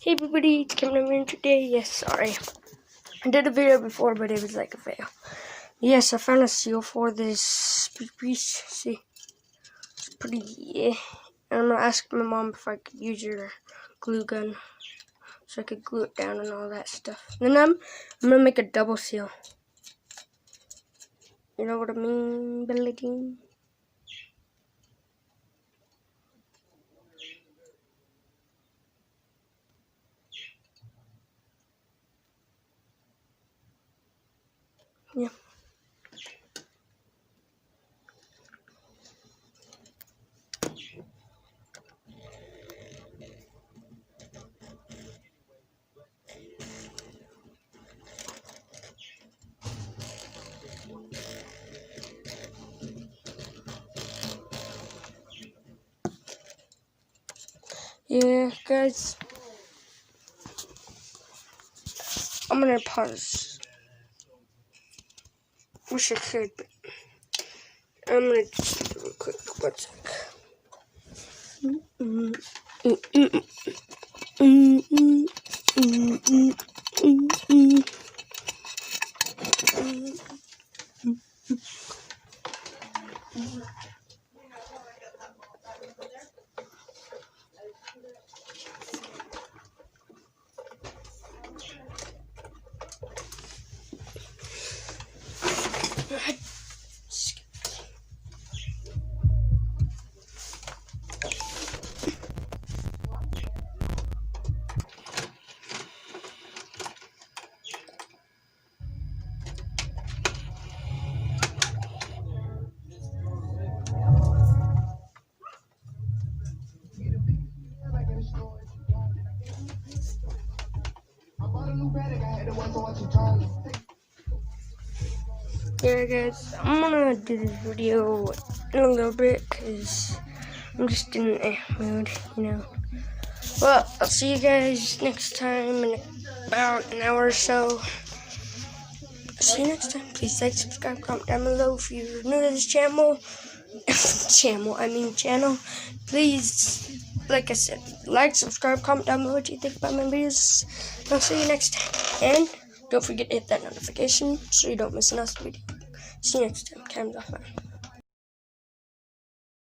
Hey everybody, it's Cameron today. Yes, sorry. I did a video before, but it was like a fail. Yes, I found a seal for this piece. See, it's pretty, yeah. And I'm gonna ask my mom if I could use her glue gun so I could glue it down and all that stuff. Then I'm gonna make a double seal. You know what I mean, Billy Jean? Yeah. Yeah, guys. I'm gonna pause. Wish I could, but I'm gonna just do it real quick. 1 sec. Yeah, guys, I'm gonna do this video in a little bit because I'm just in a mood, you know. Well, I'll see you guys next time in about an hour or so. See you next time. Please like, subscribe, comment down below if you're new to this channel. channel. Please, like I said, like, subscribe, comment down below what you think about my videos. I'll see you next time. And don't forget to hit that notification so you don't miss another video. See you next time. Cam's off.